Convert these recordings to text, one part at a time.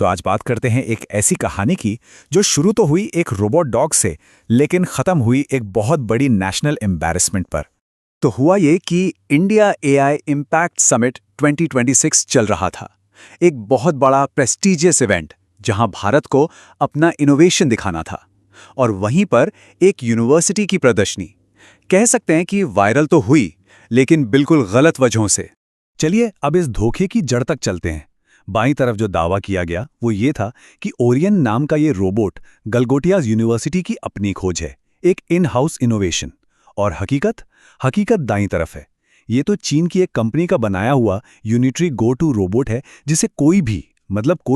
तो आज बात करते हैं एक ऐसी कहानी की जो शुरू तो हुई एक रोबोट डॉग से, लेकिन खत्म हुई एक बहुत बड़ी नेशनल एम्बैरेसमेंट पर। तो हुआ ये कि इंडिया एआई इम्पैक्ट समिट 2026 चल रहा था। एक बहुत बड़ा प्रेस्टीजियस इवेंट जहां भारत को अपना इनोवेशन दिखाना था। और वहीं पर एक यूनिवर्सिटी की प्रदर्शनी, कह सकते हैं कि वायरल तो हुई, लेकिन बिल्कुल गलत वजहों से। चलिए अब इस धोखे की जड़ तक चलते हैं। बाईं तरफ जो दावा किया गया वो ये था कि ओरियन नाम का ये रोबोट गलगोटियाज यूनिवर्सिटी की अपनी खोज है, एक इन हाउस इनोवेशन। और हकीकत दाईं तरफ है। ये तो चीन की एक कंपनी का बनाया हुआ यूनिटरी गो टू रोबोट है, जिसे कोई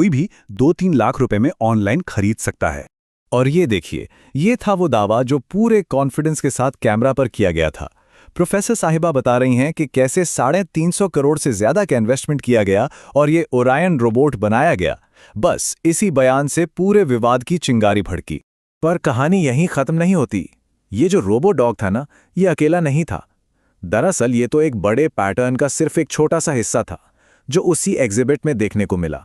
भी 2-3 लाख रुपए में ऑनलाइन खरीद सकता है। और ये देखिए, ये था वो दावा जो पूरे कॉन्फिडेंस के साथ कैमरा पर किया गया था। प्रोफेसर साहिबा बता रही हैं कि कैसे 350 करोड़ से ज्यादा का इन्वेस्टमेंट किया गया और ये ओरायन रोबोट बनाया गया। बस इसी बयान से पूरे विवाद की चिंगारी भड़की। पर कहानी यहीं खत्म नहीं होती। ये जो रोबो डॉग था ना, ये अकेला नहीं था। दरअसल ये तो एक बड़े पैटर्न का सिर्फ एक छोटा सा हिस्सा था जो उसी एग्जिबिट में देखने को मिला।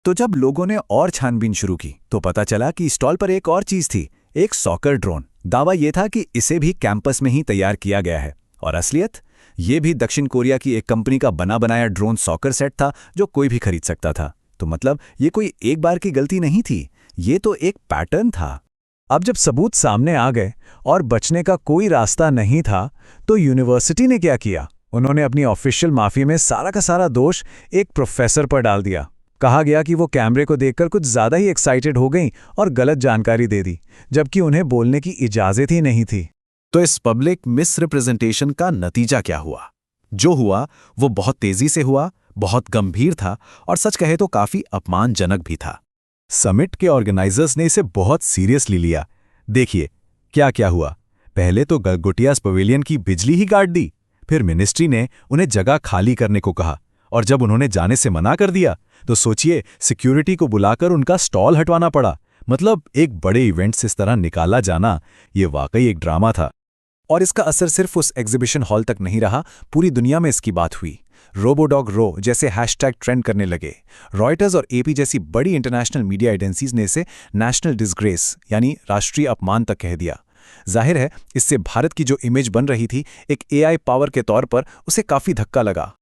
तो जब लोगों ने और छानबीन शुरू की तो पता चला कि स्टॉल पर एक और चीज थी, एक सॉकर ड्रोन। दावा यह था कि इसे भी कैंपस में ही तैयार किया गया है। और असलियत, ये भी दक्षिण कोरिया की एक कंपनी का बना बनाया ड्रोन सॉकर सेट था जो कोई भी खरीद सकता था। तो मतलब ये कोई एक बार की गलती नहीं थी, ये तो एक पैटर्न था। अब जब सबूत सामने आ गए और बचने का कोई रास्ता नहीं था, तो यूनिवर्सिटी ने क्या किया? उन्होंने अपनी ऑफिशियल माफी में सारा का सारा दोष एक प्रोफेसर पर डाल दिया। कहा गया कि वो कैमरे को देखकर कुछ ज्यादा ही एक्साइटेड हो गईं और गलत जानकारी दे दी, जबकि उन्हें बोलने की इजाजत ही नहीं थी। तो इस पब्लिक मिसरिप्रेजेंटेशन का नतीजा क्या हुआ? जो हुआ वो बहुत तेजी से हुआ, बहुत गंभीर था और सच कहे तो काफी अपमानजनक भी था। समिट के ऑर्गेनाइजर्स ने इसे बहुत सीरियसली लिया। देखिए क्या क्या हुआ। पहले तो गलगोटियास पवेलियन की बिजली ही काट दी। फिर मिनिस्ट्री ने उन्हें जगह खाली करने को कहा, और जब उन्होंने जाने से मना कर दिया तो सोचिए, सिक्योरिटी को बुलाकर उनका स्टॉल हटवाना पड़ा। मतलब एक बड़े इवेंट से इस तरह निकाला जाना, ये वाकई एक ड्रामा था। और इसका असर सिर्फ उस एग्जीबिशन हॉल तक नहीं रहा, पूरी दुनिया में इसकी बात हुई। रोबोडॉग रो जैसे हैशटैग ट्रेंड करने लगे। रॉयटर्स और एपी जैसी बड़ी इंटरनेशनल मीडिया एजेंसीज ने इसे नेशनल डिसग्रेस यानी राष्ट्रीय अपमान तक कह दिया। जाहिर है, इससे भारत की जो इमेज बन रही थी एक एआई पावर के तौर पर, उसे काफी धक्का लगा।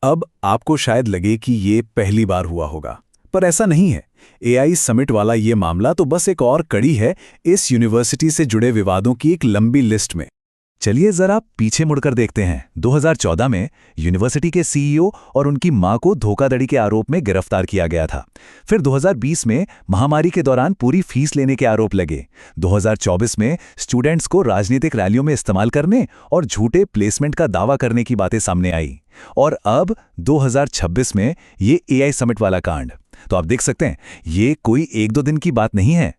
अब आपको शायद लगे कि ये पहली बार हुआ होगा, पर ऐसा नहीं है। एआई समिट वाला ये मामला तो बस एक और कड़ी है इस यूनिवर्सिटी से जुड़े विवादों की एक लंबी लिस्ट में। चलिए जरा पीछे मुड़कर देखते हैं। 2014 में यूनिवर्सिटी के सीईओ और उनकी मां को धोखाधड़ी के आरोप में गिरफ्तार किया गया था। फिर 2020 में महामारी के दौरान पूरी फीस लेने के आरोप लगे। 2024 में स्टूडेंट्स को राजनीतिक रैलियों में इस्तेमाल करने और झूठे प्लेसमेंट का दावा करने की बातें सामने आई। और अब 2026 में ये एआई समिट वाला कांड। तो आप देख सकते हैं, ये कोई 1-2 दिन की बात नहीं है।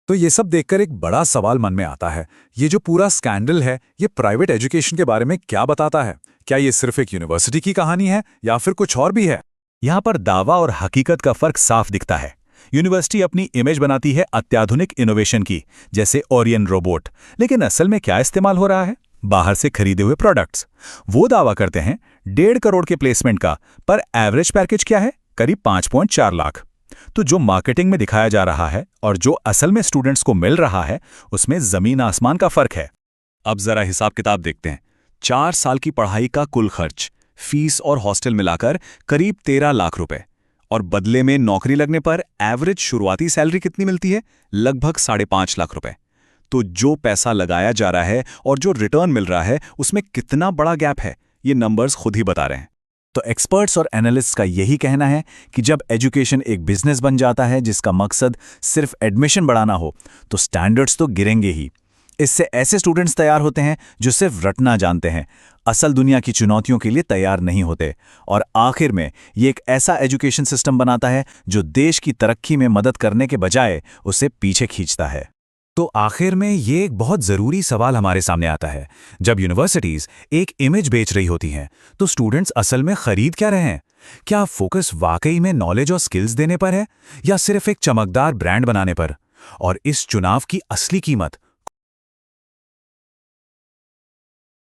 तो ये सब देखकर एक बड़ा सवाल मन में आता है, ये जो पूरा स्कैंडल है, ये प्राइवेट एजुकेशन के बारे में क्या बताता है? क्या ये सिर्फ एक यूनिवर्सिटी की कहानी है या फिर कुछ और भी है? यहाँ पर दावा और हकीकत का फर्क साफ दिखता है। यूनिवर्सिटी अपनी इमेज बनाती है अत्याधुनिक इनोवेशन की, जैसे ओरियन रोबोट, लेकिन असल में क्या इस्तेमाल हो रहा है? बाहर से खरीदे हुए प्रोडक्ट्स। वो दावा करते हैं 1.5 करोड़ के प्लेसमेंट का, पर एवरेज पैकेज क्या है? करीब 5.4 लाख। तो जो मार्केटिंग में दिखाया जा रहा है और जो असल में स्टूडेंट्स को मिल रहा है, उसमें जमीन आसमान का फर्क है। अब जरा हिसाब किताब देखते हैं। 4 साल की पढ़ाई का कुल खर्च, फीस और हॉस्टल मिलाकर करीब 13 लाख रुपए। और बदले में नौकरी लगने पर एवरेज शुरुआती सैलरी कितनी मिलती है? लगभग 5.5 लाख रुपए। तो जो पैसा लगाया जा रहा है और जो रिटर्न मिल रहा है, उसमें कितना बड़ा गैप है, ये नंबर्स खुद ही बता रहे हैं। तो एक्सपर्ट्स और एनालिस्ट्स का यही कहना है कि जब एजुकेशन एक बिजनेस बन जाता है जिसका मकसद सिर्फ एडमिशन बढ़ाना हो, तो स्टैंडर्ड्स तो गिरेंगे ही। इससे ऐसे स्टूडेंट्स तैयार होते हैं जो सिर्फ रटना जानते हैं, असल दुनिया की चुनौतियों के लिए तैयार नहीं होते। और आखिर में ये एक ऐसा एजुकेशन सिस्टम बनाता है जो देश की तरक्की में मदद करने के बजाय उसे पीछे खींचता है। तो आखिर में ये एक बहुत ज़रूरी सवाल हमारे सामने आता है। जब यूनिवर्सिटीज़ एक इमेज बेच रही होती हैं, तो स्टूडेंट्स असल में खरीद क्या रहे हैं? क्या फोकस वाकई में नॉलेज और स्किल्स देने पर है, या सिर्फ एक चमकदार ब्रांड बनाने पर? और इस चुनाव की असली कीमत